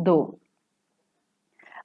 2,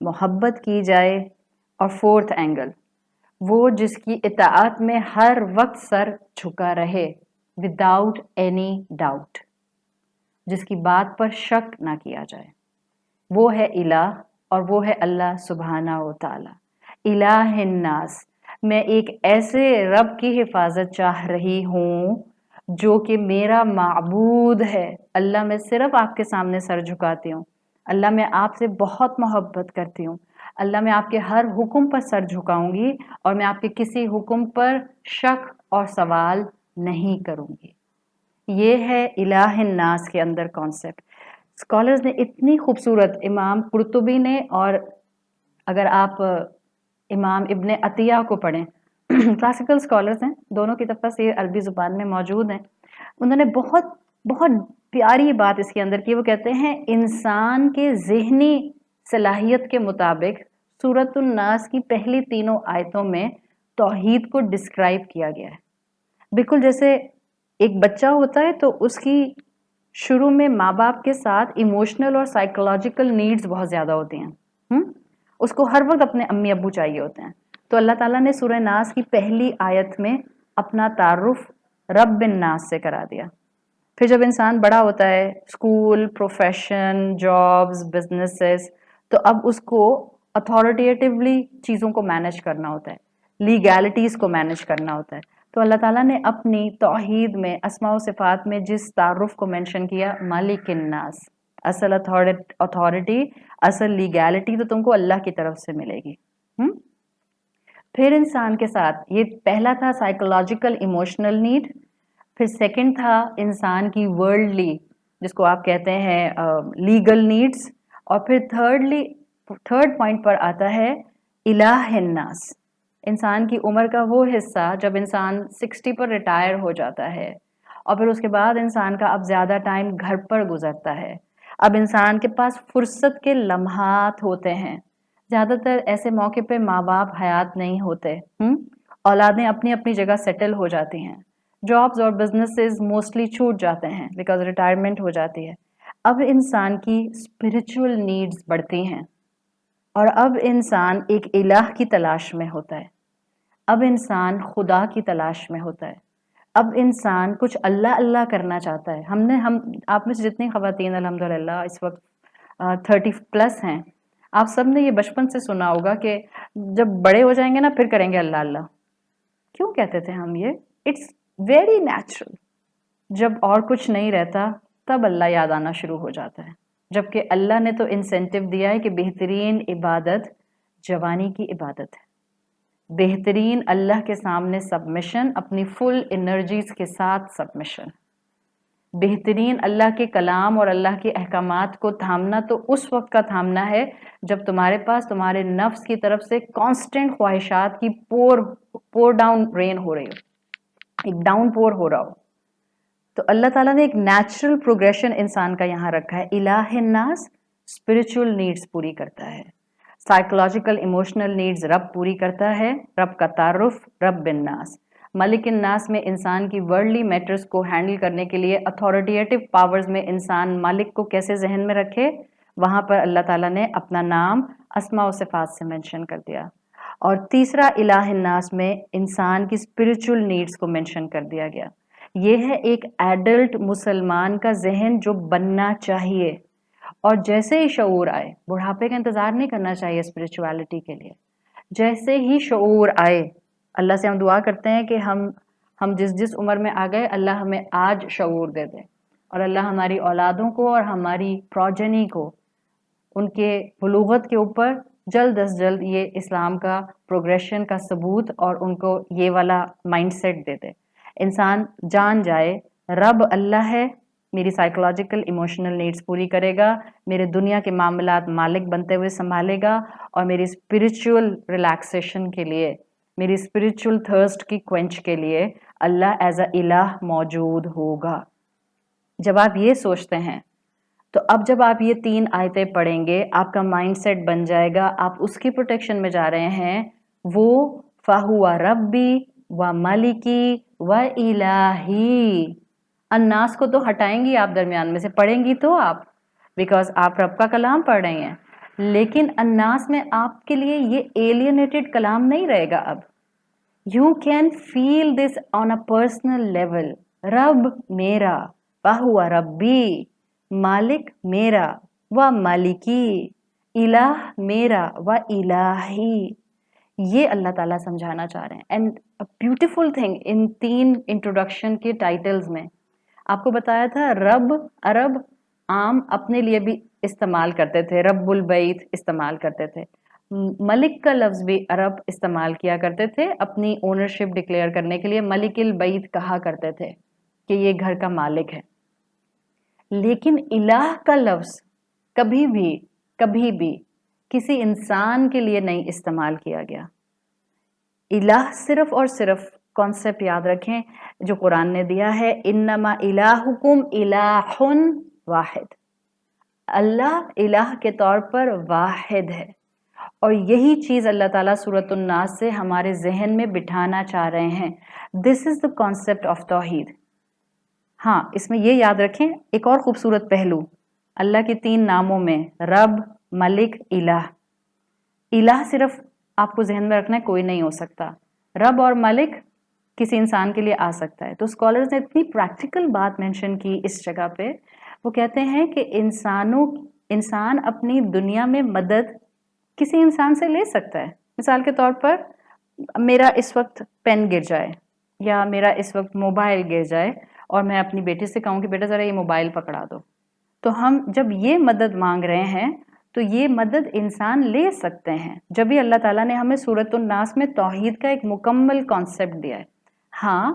محبت کی جائے، اور فورتھ اینگل وہ جس کی اطاعت میں ہر وقت سر جھکا رہے وداؤٹ اینی ڈاؤٹ، جس کی بات پر شک نہ کیا جائے، وہ ہے الہ، اور وہ ہے اللہ سبحانہ و تعالی الہ الناس۔ میں ایک ایسے رب کی حفاظت چاہ رہی ہوں جو کہ میرا معبود ہے۔ اللہ میں صرف آپ کے سامنے سر جھکاتی ہوں، اللہ میں آپ سے بہت محبت کرتی ہوں، اللہ میں آپ کے ہر حکم پر سر جھکاؤں گی، اور میں آپ کے کسی حکم پر شک اور سوال نہیں کروں گی۔ یہ ہے الہ الناس کے اندر کانسیپٹ۔ اسکالرز نے اتنی خوبصورت، امام قرطبی نے، اور اگر آپ امام ابن عطیہ کو پڑھیں، کلاسیکل اسکالرز ہیں، دونوں کی تفسیر عربی زبان میں موجود ہیں، انہوں نے بہت بہت پیاری بات اس کے اندر کی۔ وہ کہتے ہیں انسان کے ذہنی صلاحیت کے مطابق سورۃ الناس کی پہلی تینوں آیتوں میں توحید کو ڈسکرائب کیا گیا ہے، بالکل جیسے ایک بچہ ہوتا ہے تو اس کی شروع میں ماں باپ کے ساتھ ایموشنل اور سائیکولوجیکل نیڈز بہت زیادہ ہوتی ہیں، اس کو ہر وقت اپنے امی ابو چاہیے ہوتے ہیں۔ تو اللہ تعالیٰ نے سورہ ناس کی پہلی آیت میں اپنا تعارف رب الناس سے کرا دیا۔ پھر جب انسان بڑا ہوتا ہے، اسکول، پروفیشن، جابز، بزنسز، تو اب اس کو اتھارٹیٹیولی چیزوں کو مینیج کرنا ہوتا ہے، لیگیلٹیز کو مینیج کرنا ہوتا ہے۔ تو اللہ تعالیٰ نے اپنی توحید میں، اسماء و صفات میں جس تعارف کو مینشن کیا، مالک الناس، اصل اتھارٹی، اصل لیگیلٹی تو تم کو اللہ کی طرف سے ملے گی۔ پھر انسان کے ساتھ یہ پہلا تھا سائیکولوجیکل ایموشنل نیڈ، پھر سیکنڈ تھا انسان کی ورلڈلی، جس کو آپ کہتے ہیں لیگل نیڈز، اور پھر تھرڈ پوائنٹ پر آتا ہے الہ الناس، انسان کی عمر کا وہ حصہ جب انسان 60 پر ریٹائر ہو جاتا ہے، اور پھر اس کے بعد انسان کا اب زیادہ ٹائم گھر پر گزرتا ہے، اب انسان کے پاس فرصت کے لمحات ہوتے ہیں، زیادہ تر ایسے موقع پہ ماں باپ حیات نہیں ہوتے، اولادیں اپنی اپنی جگہ سیٹل ہو جاتی ہیں، جابز اور بزنسز موسٹلی چھوٹ جاتے ہیں بیکاز ریٹائرمنٹ ہو جاتی ہے۔ اب انسان کی اسپرچول نیڈز بڑھتی ہیں، اور اب انسان ایک الہ کی تلاش میں ہوتا ہے، اب انسان خدا کی تلاش میں ہوتا ہے، اب انسان کچھ اللہ اللہ کرنا چاہتا ہے۔ ہم آپ میں سے جتنی خواتین الحمدللہ اس وقت 30+ ہیں، آپ سب نے یہ بچپن سے سنا ہوگا کہ جب بڑے ہو جائیں گے نا پھر کریں گے اللہ اللہ۔ کیوں کہتے تھے ہم یہ؟ اٹس ویری نیچرل، جب اور کچھ نہیں رہتا تب اللہ یاد آنا شروع ہو جاتا ہے، جبکہ اللہ نے تو انسینٹیو دیا ہے کہ بہترین عبادت جوانی کی عبادت ہے، بہترین اللہ کے سامنے سبمیشن، اپنی فل انرجیز کے ساتھ سبمیشن، بہترین اللہ کے کلام اور اللہ کے احکامات کو تھامنا تو اس وقت کا تھامنا ہے جب تمہارے پاس تمہارے نفس کی طرف سے کانسٹنٹ خواہشات کی پور ڈاؤن رین ہو رہی ہو، ایک ڈاؤن پور ہو رہا ہو۔ تو اللہ تعالیٰ نے ایک نیچرل پروگریشن انسان کا یہاں رکھا ہے۔ الہ الناس اسپرچول نیڈز پوری کرتا ہے، سائیکولوجیکل ایموشنل نیڈز رب پوری کرتا ہے، رب کا تعارف رب الناس۔ ملک الناس میں انسان کی ورلڈلی میٹرز کو ہینڈل کرنے کے لیے اتھارٹیٹیو پاورز میں انسان مالک کو کیسے ذہن میں رکھے، وہاں پر اللہ تعالیٰ نے اپنا نام اسماء و صفات سے مینشن کر دیا۔ اور تیسرا الہ الناس میں انسان کی اسپرچول نیڈز کو مینشن کر دیا گیا۔ یہ ہے ایک ایڈلٹ مسلمان کا ذہن جو بننا چاہیے، اور جیسے ہی شعور آئے، بڑھاپے کا انتظار نہیں کرنا چاہیے اسپرچویلٹی کے لیے، جیسے ہی شعور آئے، اللہ سے ہم دعا کرتے ہیں کہ ہم جس عمر میں آ گئے، اللہ ہمیں آج شعور دے دے، اور اللہ ہماری اولادوں کو اور ہماری پروجنی کو ان کے بلوغت کے اوپر جلد از جلد یہ اسلام کا پروگریشن کا ثبوت اور ان کو یہ والا مائنڈ سیٹ دے دے۔ انسان جان جائے رب اللہ ہے، میری سائیکولوجیکل ایموشنل نیڈز پوری کرے گا، میرے دنیا کے معاملات مالک بنتے ہوئے سنبھالے گا، اور میری اسپرچول ریلیکسیشن کے لیے، میری اسپرچول تھرسٹ کی کوئنچ کے لیے اللہ ایز اے الہ موجود ہوگا۔ جب آپ یہ سوچتے ہیں تو اب جب آپ یہ 3 آیتیں پڑھیں گے، آپ کا مائنڈ سیٹ بن جائے گا، آپ اس کی پروٹیکشن میں جا رہے ہیں، وہ فَهُوَ رَبِّي وَمَلِكِي وَإِلَٰهِي۔ الناس کو تو ہٹائیں گی آپ درمیان میں سے، پڑھیں گی تو آپ، بیکاز آپ رب کا کلام پڑھ رہی ہیں، لیکن الناس میں آپ کے لیے یہ ایلینیٹڈ کلام نہیں رہے گا اب. You can feel this on a personal level. رب میرا فہو ربی، مالک میرا و مالکی، الہ میرا و الہی. یہ اللہ تعالیٰ سمجھانا چاہ رہے ہیں. And beautiful thing in 3 introduction کے ٹائٹلز میں آپ کو بتایا تھا رب عرب عام اپنے لیے بھی استعمال کرتے تھے، رب البیت استعمال کرتے تھے. ملک کا لفظ بھی عرب استعمال کیا کرتے تھے اپنی اونرشپ ڈکلیئر کرنے کے لیے. ملک البیت کہا کرتے تھے کہ یہ گھر کا مالک ہے. لیکن الہ کا لفظ کبھی بھی کسی انسان کے لیے نہیں استعمال کیا گیا. الہ صرف اور صرف کانسیپٹ یاد رکھیں جو قرآن نے دیا ہے، انما الہکم الہ واحد. اللہ الہ کے طور پر واحد ہے، اور یہی چیز اللہ تعالیٰ سورۃ الناس سے ہمارے ذہن میں بٹھانا چاہ رہے ہیں. دس از دا کانسیپٹ آف توحید. ہاں، اس میں یہ یاد رکھیں ایک اور خوبصورت پہلو اللہ کے 3 ناموں میں، رب، ملک، الہ. الہ صرف آپ کو ذہن میں رکھنا ہے کوئی نہیں ہو سکتا، رب اور ملک کسی انسان کے لیے آ سکتا ہے. تو اسکالرز نے اتنی پریکٹیکل بات مینشن کی اس جگہ پہ. وہ کہتے ہیں کہ انسان اپنی دنیا میں مدد کسی انسان سے لے سکتا ہے. مثال کے طور پر میرا اس وقت پین گر جائے یا میرا اس وقت موبائل گر جائے اور میں اپنی بیٹی سے کہوں کہ بیٹا ذرا یہ موبائل پکڑا دو، تو ہم جب یہ مدد مانگ رہے ہیں تو یہ مدد انسان لے سکتے ہیں. جب بھی اللہ تعالیٰ نے ہمیں سورۃ الناس میں توحید کا ایک مکمل کانسیپٹ دیا ہے. ہاں،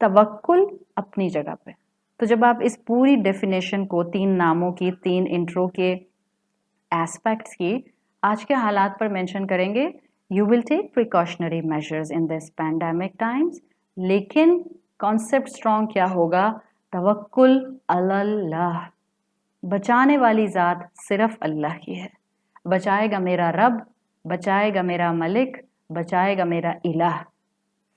توکل اپنی جگہ پہ. تو جب آپ اس پوری ڈیفینیشن کو 3 ناموں کی، 3 انٹرو کے ایسپیکٹس کی آج کے حالات پر مینشن کریں گے. You will take precautionary measures in this pandemic Times. لیکن کانسیپٹ اسٹرانگ کیا ہوگا؟ توکل علی اللہ. بچانے والی ذات صرف اللہ کی ہے. بچائے گا میرا رب، بچائے گا میرا ملک، بچائے گا میرا الہ.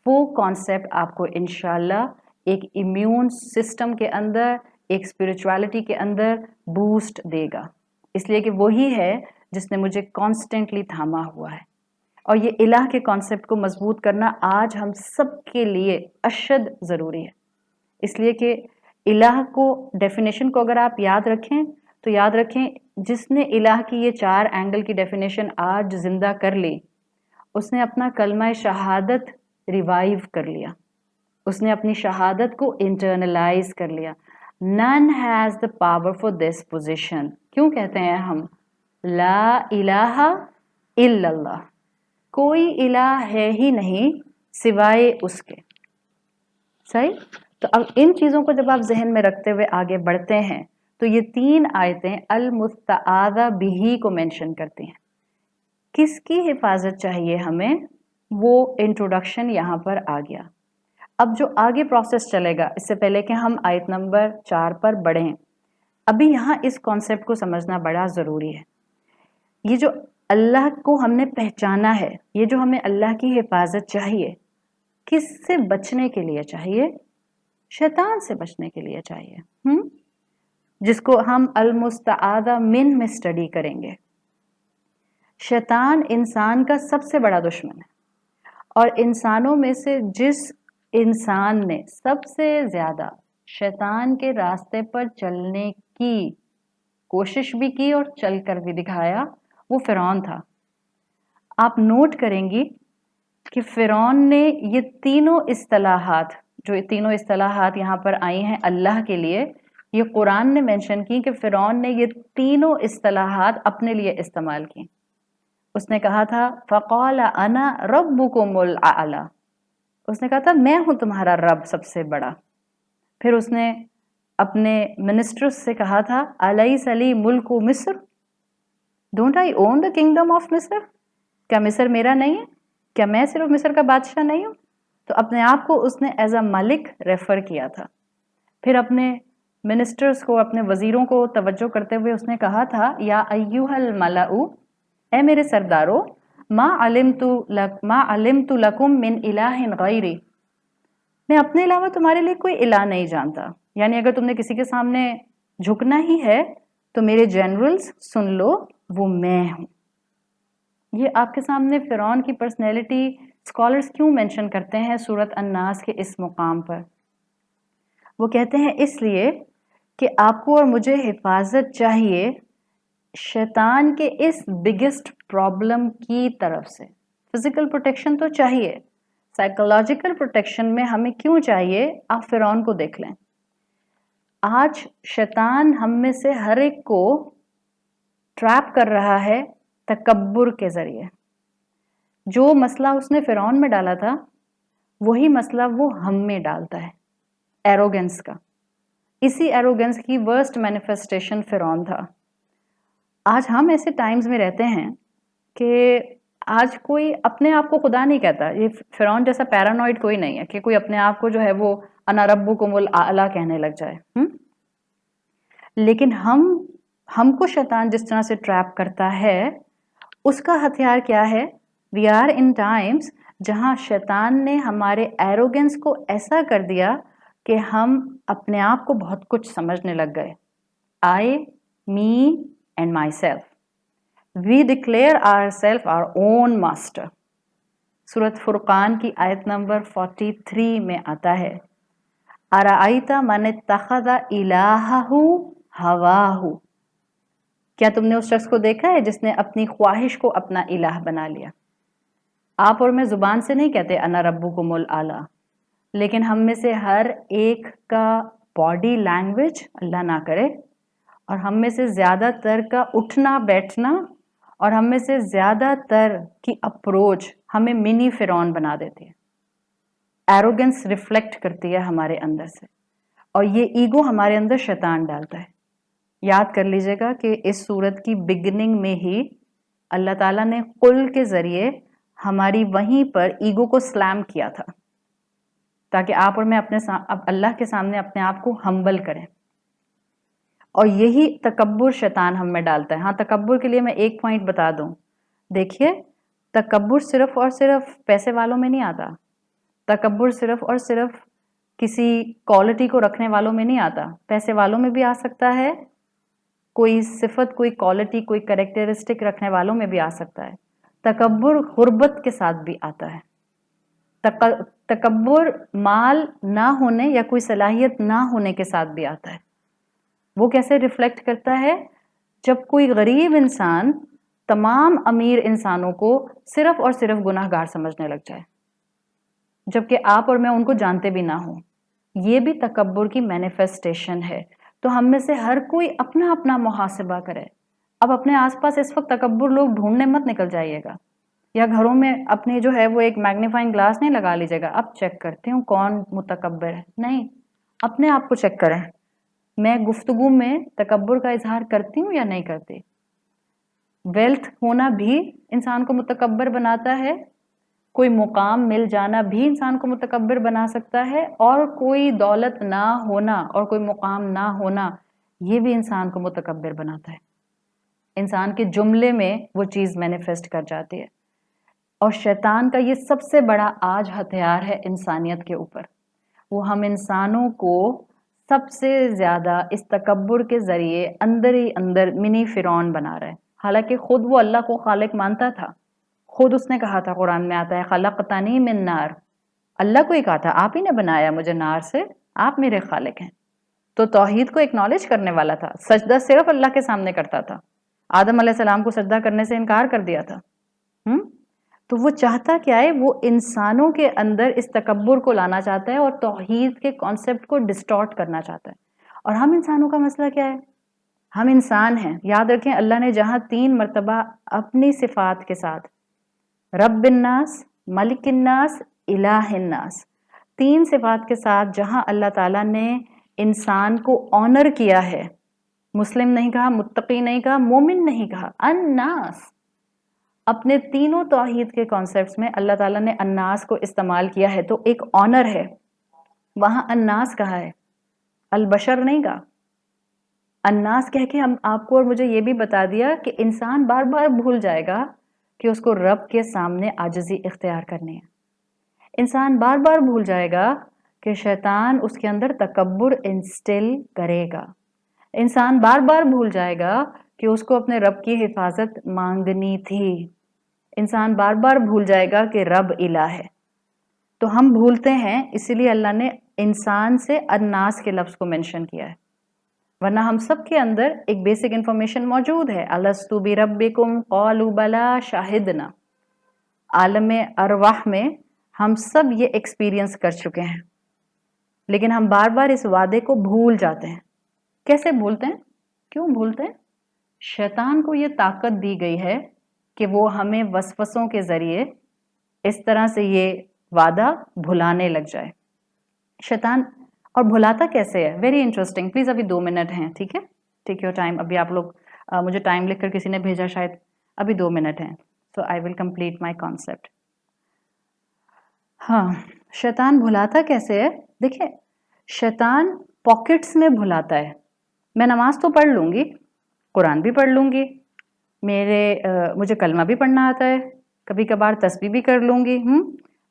وہ کانسیپٹ آپ کو انشاءاللہ ایک امیون سسٹم کے اندر، ایک اسپرچویلٹی کے اندر بوسٹ دے گا. اس لیے کہ وہی ہے جس نے مجھے کانسٹنٹلی تھاما ہوا ہے. اور یہ الہ کے کانسیپٹ کو مضبوط کرنا آج ہم سب کے لیے اشد ضروری ہے. اس لیے کہ الہ کو ڈیفینیشن کو اگر آپ یاد رکھیں تو یاد رکھیں جس نے الہ کی یہ 4 اینگل کی ڈیفینیشن آج زندہ کر لی، اس نے اپنا کلمہ شہادت ریوائیو کر لیا، اس نے اپنی شہادت کو انٹرنلائز کر لیا. None has the power for this position. کیوں کہتے ہیں ہم لا الہ الا اللہ؟ کوئی الہ ہے ہی نہیں سوائے اس کے. صحیح؟ تو اب ان چیزوں کو جب آپ ذہن میں رکھتے ہوئے آگے بڑھتے ہیں تو یہ 3 آیتیں المستعاذہ بہ کو مینشن کرتی ہیں. کس کی حفاظت چاہیے ہمیں؟ وہ انٹروڈکشن یہاں پر آ گیا. اب جو آگے پروسیس چلے گا، اس سے پہلے کہ ہم آیت نمبر 4 پر بڑھیں، ابھی یہاں اس کانسیپٹ کو سمجھنا بڑا ضروری ہے. یہ جو اللہ کو ہم نے پہچانا ہے، یہ جو ہمیں اللہ کی حفاظت چاہیے، کس سے بچنے کے لیے چاہیے؟ شیطان سے بچنے کے لیے چاہیے، جس کو ہم المستعاذہ من میں اسٹڈی کریں گے. شیطان انسان کا سب سے بڑا دشمن ہے، اور انسانوں میں سے جس انسان نے سب سے زیادہ شیطان کے راستے پر چلنے کی کوشش بھی کی اور چل کر بھی دکھایا، وہ فرعون تھا. آپ نوٹ کریں گی کہ فرعون نے یہ تینوں اصطلاحات یہاں پر آئی ہیں اللہ کے لیے، یہ قرآن نے مینشن کی کہ فرعون نے یہ تینوں اصطلاحات اپنے لیے استعمال کی. اس نے کہا تھا فقال انا ربکم الاعلی، اس نے کہا تھا میں ہوں تمہارا رب سب سے بڑا. پھر اس نے اپنے منسٹرز سے کہا تھا الیس لی ملک مصر، don't I own the kingdom of مصر، کیا مصر میرا نہیں ہے؟ کیا میں صرف مصر کا بادشاہ نہیں ہوں؟ تو اپنے آپ کو اس نے ایز اے ملک ریفر کیا تھا. پھر اپنے منسٹرز کو، اپنے وزیروں کو توجہ کرتے ہوئے اس نے کہا تھا یا ایھا الملأ، اے میرے سردارو، ما علمت لکم من الہ غیری، میں اپنے علاوہ تمہارے لیے کوئی الہ نہیں جانتا. یعنی اگر تم نے کسی کے سامنے جھکنا ہی ہے تو میرے جنرلز سن لو، وہ میں ہوں. یہ آپ کے سامنے فرعون کی پرسنالٹی اسکالرس کیوں مینشن کرتے ہیں سورت الناس کے اس مقام پر؟ وہ کہتے ہیں اس لیے کہ آپ کو اور مجھے حفاظت چاہیے شیطان کے اس بگیسٹ پرابلم کی طرف سے. فزیکل پروٹیکشن تو چاہیے، سائیکولوجیکل پروٹیکشن میں ہمیں کیوں چاہیے؟ آپ فرعون کو دیکھ لیں. آج شیطان ہم میں سے ہر ایک کو ٹریپ کر رہا ہے تکبر کے ذریعے. جو مسئلہ اس نے فرعون میں ڈالا تھا وہی مسئلہ وہ ہم میں ڈالتا ہے، ایروگنس کا. اسی ایروگنس کی ورسٹ مینیفیسٹیشن فرعون تھا. آج ہم ایسے ٹائمز میں رہتے ہیں کہ آج کوئی اپنے آپ کو خدا نہیں کہتا. یہ فرعون جیسا پیرانوئڈ کوئی نہیں ہے کہ کوئی اپنے آپ کو جو ہے وہ انا ربکم الاعلی کہنے لگ جائے. لیکن ہم کو شیطان جس طرح سے ٹریپ کرتا ہے اس کا ہتھیار کیا ہے؟ وی آر ان ٹائمز جہاں شیطان نے ہمارے ایروگنس کو ایسا کر دیا کہ ہم اپنے آپ کو بہت کچھ سمجھنے لگ گئے. I, me and myself. We declare ourself our own master. سورت فرقان کی آیت نمبر 43 میں آتا ہے ارأیت من اتخذ الہہ ہواہ. کیا تم نے اس شخص کو دیکھا ہے جس نے اپنی خواہش کو اپنا الہ بنا لیا؟ آپ اور میں زبان سے نہیں کہتے انا ربکم الاعلی، لیکن ہم میں سے ہر ایک کا باڈی لینگویج، اللہ نہ کرے، اور ہم میں سے زیادہ تر کا اٹھنا بیٹھنا اور ہم میں سے زیادہ تر کی اپروچ ہمیں منی فرعون بنا دیتی ہے. ایروگنس ریفلیکٹ کرتی ہے ہمارے اندر سے، اور یہ ایگو ہمارے اندر شیطان ڈالتا ہے. یاد کر لیجئے گا کہ اس سورت کی بگننگ میں ہی اللہ تعالیٰ نے قل کے ذریعے ہماری وہیں پر ایگو کو سلام کیا تھا تاکہ آپ اور میں اللہ کے سامنے اپنے آپ کو ہمبل کریں. اور یہی تکبر شیطان ہم میں ڈالتا ہے. ہاں، تکبر کے لیے میں ایک پوائنٹ بتا دوں. دیکھیے، تکبر صرف اور صرف پیسے والوں میں نہیں آتا. تکبر صرف اور صرف کسی کوالٹی کو رکھنے والوں میں نہیں آتا. پیسے والوں میں بھی آ سکتا ہے، کوئی صفت، کوئی کوالٹی، کوئی کریکٹرسٹک رکھنے والوں میں بھی آ سکتا ہے. تکبر غربت کے ساتھ بھی آتا ہے. تکبر مال نہ ہونے یا کوئی صلاحیت نہ ہونے کے ساتھ بھی آتا ہے. وہ کیسے ریفلیکٹ کرتا ہے؟ جب کوئی غریب انسان تمام امیر انسانوں کو صرف اور صرف گناہ گار سمجھنے لگ جائے، جبکہ آپ اور میں ان کو جانتے بھی نہ ہوں. یہ بھی تکبر کی مینیفیسٹیشن ہے. تو ہم میں سے ہر کوئی اپنا اپنا محاسبہ کرے. اب اپنے آس پاس اس وقت تکبر لوگ ڈھونڈنے مت نکل جائیے گا، یا گھروں میں اپنی جو ہے وہ ایک میگنیفائنگ گلاس نہیں لگا لیجیے گا اب چیک کرتی ہوں کون متکبر ہے. نہیں، اپنے آپ کو چیک کریں. میں گفتگو میں تکبر کا اظہار کرتی ہوں یا نہیں کرتی؟ ویلتھ ہونا بھی انسان کو متکبر بناتا ہے، کوئی مقام مل جانا بھی انسان کو متکبر بنا سکتا ہے، اور کوئی دولت نہ ہونا اور کوئی مقام نہ ہونا یہ بھی انسان کو متکبر بناتا ہے. انسان کے جملے میں وہ چیز مینیفیسٹ کر جاتی ہے. اور شیطان کا یہ سب سے بڑا آج ہتھیار ہے انسانیت کے اوپر. وہ ہم انسانوں کو سب سے زیادہ اس تکبر کے ذریعے اندر ہی اندر منی فرعون بنا رہا ہے. حالانکہ خود وہ اللہ کو خالق مانتا تھا. خود اس نے کہا تھا، قرآن میں آتا ہے خلقتنی من نار. اللہ کو ہی کہا تھا آپ ہی نے بنایا مجھے نار سے، آپ میرے خالق ہیں. تو توحید کو اکنالج کرنے والا تھا. سجدہ صرف اللہ کے سامنے کرتا تھا. آدم علیہ السلام کو سجدہ کرنے سے انکار کر دیا تھا. تو وہ چاہتا کیا ہے؟ وہ انسانوں کے اندر اس تکبر کو لانا چاہتا ہے اور توحید کے کانسیپٹ کو ڈسٹارٹ کرنا چاہتا ہے. اور ہم انسانوں کا مسئلہ کیا ہے؟ ہم انسان ہیں. یاد رکھیں، اللہ نے جہاں 3 مرتبہ اپنی صفات کے ساتھ رب الناس، ملک الناس، الہ الناس، 3 صفات کے ساتھ جہاں اللہ تعالیٰ نے انسان کو آنر کیا ہے، مسلم نہیں کہا، متقی نہیں کہا، مومن نہیں کہا، الناس. اپنے تینوں توحید کے کانسیپٹس میں اللہ تعالیٰ نے الناس کو استعمال کیا ہے، تو ایک آنر ہے. وہاں الناس کہا ہے، البشر نہیں کہا. الناس کہہ کے ہم آپ کو اور مجھے یہ بھی بتا دیا کہ انسان بار بار بھول جائے گا کہ اس کو رب کے سامنے عاجزی اختیار کرنی ہے. انسان بار بار بھول جائے گا کہ شیطان اس کے اندر تکبر انسٹل کرے گا. انسان بار بار بھول جائے گا کہ اس کو اپنے رب کی حفاظت مانگنی تھی. انسان بار بار بھول جائے گا کہ رب الہ ہے، تو ہم بھولتے ہیں، اسی لیے اللہ نے انسان سے الناس کے لفظ کو مینشن کیا ہے. ورنہ ہم سب کے اندر ایک بیسک انفارمیشن موجود ہے. الستو بربکم قالوا بلا شاہدنا. عالم ارواح میں ہم سب یہ ایکسپیرینس کر چکے ہیں، لیکن ہم بار بار اس وعدے کو بھول جاتے ہیں. کیسے بھولتے ہیں؟ کیوں بھولتے ہیں؟ شیطان کو یہ طاقت دی گئی ہے کہ وہ ہمیں وسوسوں کے ذریعے اس طرح سے یہ وعدہ بھلانے لگ جائے. شیطان اور بھلاتا کیسے ہے؟ Very interesting. پلیز ابھی 2 منٹ ہیں، ٹھیک ہے؟ Take your time. ابھی آپ لوگ مجھے ٹائم لکھ کر کسی نے بھیجا شاید، ابھی 2 منٹ ہیں. سو آئی ول کمپلیٹ مائی کانسیپٹ. ہاں، شیطان بھلاتا کیسے ہے؟ دیکھیں، شیطان پاکٹس میں بھلاتا ہے. میں نماز تو پڑھ لوں گی، قرآن بھی پڑھ لوں گی، مجھے کلمہ بھی پڑھنا آتا ہے، کبھی کبھار تسبیح بھی کر لوں گی.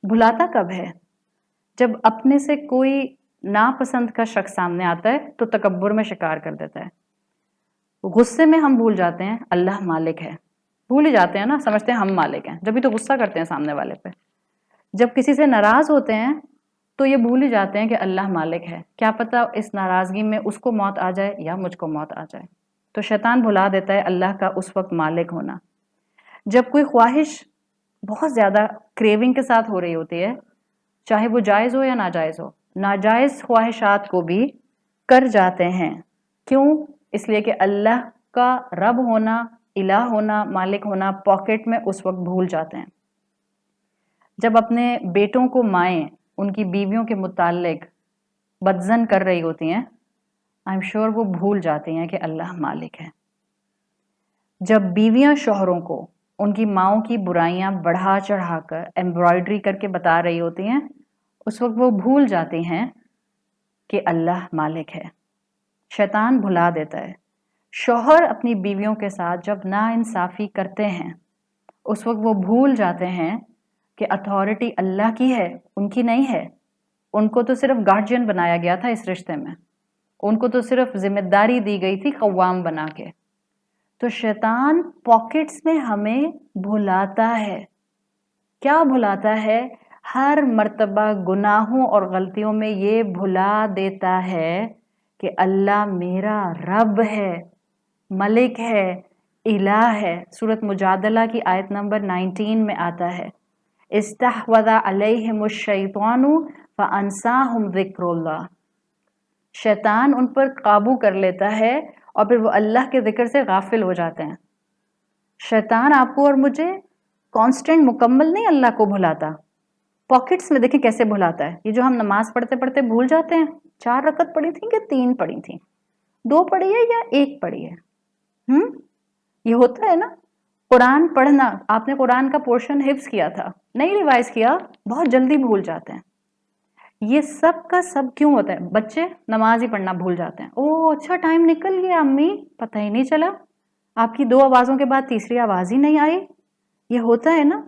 بھلاتا کب ہے؟ جب اپنے سے کوئی ناپسند کا شخص سامنے آتا ہے تو تکبر میں شکار کر دیتا ہے. غصے میں ہم بھول جاتے ہیں اللہ مالک ہے. بھول ہی جاتے ہیں نا، سمجھتے ہیں ہم مالک ہیں، جبھی تو غصہ کرتے ہیں سامنے والے پہ. جب کسی سے ناراض ہوتے ہیں تو یہ بھول ہی جاتے ہیں کہ اللہ مالک ہے. کیا پتہ اس ناراضگی میں اس کو موت آ جائے یا مجھ کو موت آ جائے. تو شیطان بھلا دیتا ہے اللہ کا اس وقت مالک ہونا. جب کوئی خواہش بہت زیادہ کریونگ کے ساتھ ہو رہی ہوتی ہے، چاہے وہ جائز ہو یا ناجائز ہو، ناجائز خواہشات کو بھی کر جاتے ہیں. کیوں؟ اس لیے کہ اللہ کا رب ہونا، الہ ہونا، مالک ہونا پاکٹ میں اس وقت بھول جاتے ہیں. جب اپنے بیٹوں کو مائیں ان کی بیویوں کے متعلق بدظن کر رہی ہوتی ہیں، آئی ایم شیور وہ بھول جاتی ہیں کہ اللہ مالک ہے. جب بیویاں شوہروں کو ان کی ماؤں کی برائیاں بڑھا چڑھا کر ایمبرائڈری کر کے بتا رہی ہوتی ہیں، اس وقت وہ بھول جاتی ہیں کہ اللہ مالک ہے. شیطان بھلا دیتا ہے. شوہر اپنی بیویوں کے ساتھ جب ناانصافی کرتے ہیں، اس وقت وہ بھول جاتے ہیں کہ اتھارٹی اللہ کی ہے، ان کی نہیں ہے. ان کو تو صرف گارجین بنایا گیا تھا اس رشتے میں، ان کو تو صرف ذمہ داری دی گئی تھی قوام بنا کے. تو شیطان پاکٹس میں ہمیں بھلاتا ہے. کیا بھلاتا ہے؟ ہر مرتبہ گناہوں اور غلطیوں میں یہ بھلا دیتا ہے کہ اللہ میرا رب ہے، ملک ہے، الہ ہے. سورۃ مجادلہ کی آیت نمبر 19 میں آتا ہے، استحوذ علیہم الشیطان فانساہم ذکر اللہ. شیطان ان پر قابو کر لیتا ہے اور پھر وہ اللہ کے ذکر سے غافل ہو جاتے ہیں. شیطان آپ کو اور مجھے کانسٹنٹ مکمل نہیں اللہ کو بھلاتا، پاکٹس میں دیکھیں کیسے بھلاتا ہے. یہ جو ہم نماز پڑھتے پڑھتے بھول جاتے ہیں، 4 رکعت پڑھی تھیں کہ 3 پڑھی تھیں، 2 پڑھی ہے یا 1 پڑھی ہے. یہ ہوتا ہے نا. قرآن پڑھنا، آپ نے قرآن کا پورشن حفظ کیا تھا، نہیں ریوائز کیا، بہت جلدی بھول جاتے ہیں. یہ سب کا سب کیوں ہوتا ہے؟ بچے نماز ہی پڑھنا بھول جاتے ہیں. او اچھا ٹائم نکل گیا امی، پتہ ہی نہیں چلا، آپ کی 2 آوازوں کے بعد تیسری آواز ہی نہیں آئی. یہ ہوتا ہے نا.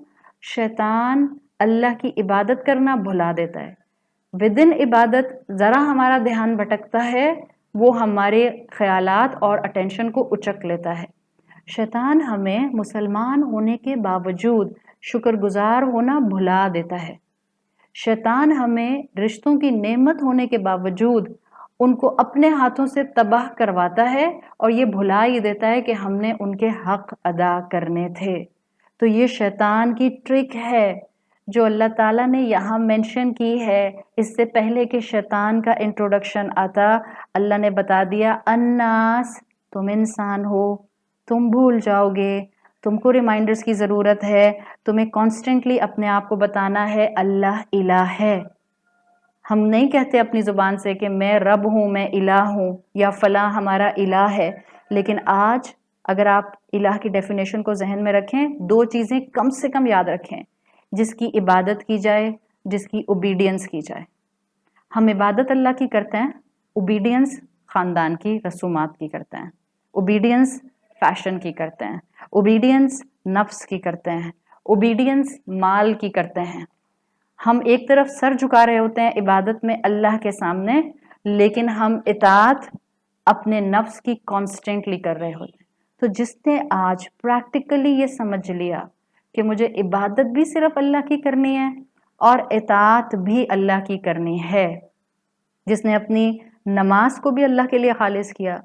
شیطان اللہ کی عبادت کرنا بھلا دیتا ہے. ودن عبادت ذرا ہمارا دھیان بھٹکتا ہے، وہ ہمارے خیالات اور اٹینشن کو اچک لیتا ہے. شیطان ہمیں مسلمان ہونے کے باوجود شکر گزار ہونا بھلا دیتا ہے. شیطان ہمیں رشتوں کی نعمت ہونے کے باوجود ان کو اپنے ہاتھوں سے تباہ کرواتا ہے اور یہ بھلا ہی دیتا ہے کہ ہم نے ان کے حق ادا کرنے تھے. تو یہ شیطان کی ٹرک ہے جو اللہ تعالیٰ نے یہاں مینشن کی ہے. اس سے پہلے کہ شیطان کا انٹروڈکشن آتا، اللہ نے بتا دیا الناس، تم انسان ہو، تم بھول جاؤ گے، تم کو ریمائنڈرز کی ضرورت ہے، تمہیں کانسٹنٹلی اپنے آپ کو بتانا ہے اللہ الہ ہے. ہم نہیں کہتے اپنی زبان سے کہ میں رب ہوں، میں الہ ہوں، یا فلاں ہمارا الہ ہے. لیکن آج اگر آپ الہ کی ڈیفینیشن کو ذہن میں رکھیں، 2 چیزیں کم سے کم یاد رکھیں: جس کی عبادت کی جائے، جس کی اوبیڈینس کی جائے. ہم عبادت اللہ کی کرتے ہیں، اوبیڈینس خاندان کی رسومات کی کرتے ہیں، اوبیڈینس فیشن کی کرتے ہیں، اوبیڈینس نفس کی کرتے ہیں، اوبیڈینس مال کی کرتے ہیں. ہم ایک طرف سر جھکا رہے ہوتے ہیں عبادت میں اللہ کے سامنے، لیکن ہم اطاعت اپنے نفس کی کانسٹنٹلی کر رہے ہوتے ہیں. تو جس نے آج پریکٹیکلی یہ سمجھ لیا کہ مجھے عبادت بھی صرف اللہ کی کرنی ہے اور اطاعت بھی اللہ کی کرنی ہے، جس نے اپنی نماز کو بھی اللہ کے لیے خالص کیا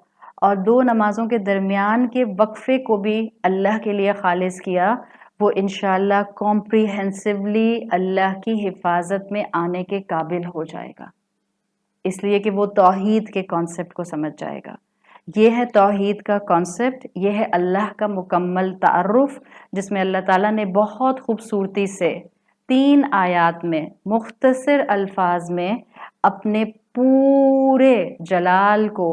اور 2 نمازوں کے درمیان کے وقفے کو بھی اللہ کے لیے خالص کیا، وہ انشاءاللہ کمپریہنسولی اللہ کی حفاظت میں آنے کے قابل ہو جائے گا، اس لیے کہ وہ توحید کے کانسیپٹ کو سمجھ جائے گا۔ یہ ہے توحید کا کانسیپٹ، یہ ہے اللہ کا مکمل تعارف، جس میں اللہ تعالیٰ نے بہت خوبصورتی سے 3 آیات میں مختصر الفاظ میں اپنے پورے جلال کو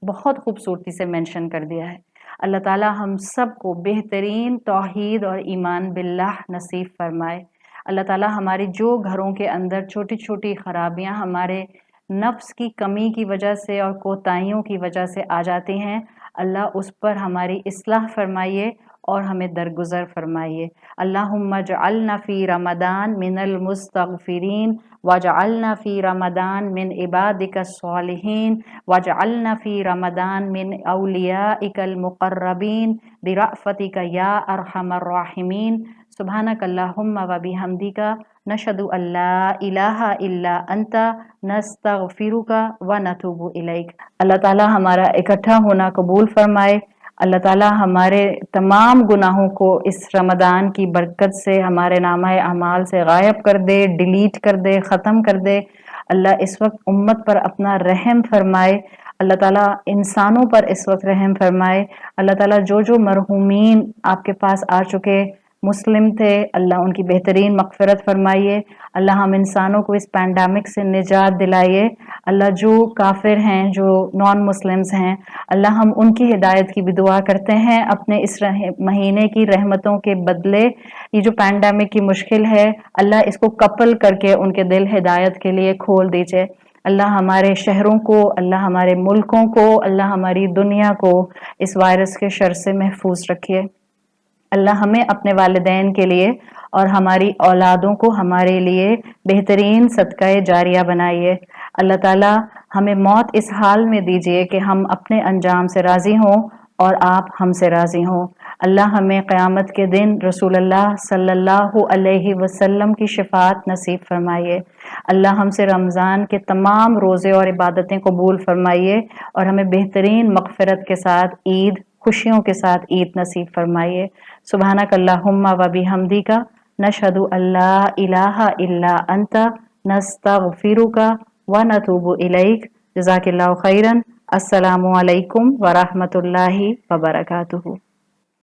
بہت خوبصورتی سے مینشن کر دیا ہے۔ اللہ تعالیٰ ہم سب کو بہترین توحید اور ایمان باللہ نصیب فرمائے۔ اللہ تعالیٰ ہماری جو گھروں کے اندر چھوٹی چھوٹی خرابیاں ہمارے نفس کی کمی کی وجہ سے اور کوتاہیوں کی وجہ سے آ جاتی ہیں، اللہ اس پر ہماری اصلاح فرمائیے اور ہمیں درگزر فرمائیے۔ اللہم اجعلنا فی رمضان من المستغفرین واجعلنا فی رمضان من عبادک الصالحین واجعلنا فی رمضان من اولیائک المقربین برأفتک یا ارحم الراحمین۔ سبحانک اللہم و بحمدک نشہد ان لا الہ الا انت نستغفرک و نتوب الیک۔ اللہ تعالیٰ ہمارا اکٹھا ہونا قبول فرمائے۔ اللہ تعالیٰ ہمارے تمام گناہوں کو اس رمضان کی برکت سے ہمارے نامہ اعمال سے غائب کر دے، ڈیلیٹ کر دے، ختم کر دے۔ اللہ اس وقت امت پر اپنا رحم فرمائے۔ اللہ تعالیٰ انسانوں پر اس وقت رحم فرمائے۔ اللہ تعالیٰ جو مرحومین آپ کے پاس آ چکے مسلم تھے، اللہ ان کی بہترین مغفرت فرمائیے۔ اللہ ہم انسانوں کو اس پینڈیمک سے نجات دلائیے۔ اللہ جو کافر ہیں، جو نان مسلمز ہیں، اللہ ہم ان کی ہدایت کی بھی دعا کرتے ہیں۔ اپنے اس مہینے کی رحمتوں کے بدلے یہ جو پینڈیمک کی مشکل ہے، اللہ اس کو کپل کر کے ان کے دل ہدایت کے لیے کھول دیجئے۔ اللہ ہمارے شہروں کو، اللہ ہمارے ملکوں کو، اللہ ہماری دنیا کو اس وائرس کے شر سے محفوظ رکھیے۔ اللہ ہمیں اپنے والدین کے لیے اور ہماری اولادوں کو ہمارے لیے بہترین صدقہ جاریہ بنائیے۔ اللہ تعالیٰ ہمیں موت اس حال میں دیجیے کہ ہم اپنے انجام سے راضی ہوں اور آپ ہم سے راضی ہوں۔ اللہ ہمیں قیامت کے دن رسول اللہ صلی اللہ علیہ وسلم کی شفاعت نصیب فرمائیے۔ اللہ ہم سے رمضان کے تمام روزے اور عبادتیں قبول فرمائیے اور ہمیں بہترین مغفرت کے ساتھ عید، خوشیوں کے ساتھ عید نصیب فرمائیے۔ سبحانک اللہم و بحمدک نشہد ان لا الہ الا انت نستغفرک و نتوب الیک۔ جزاک اللہ خیرا۔ السلام علیکم ورحمۃ اللہ وبرکاتہ۔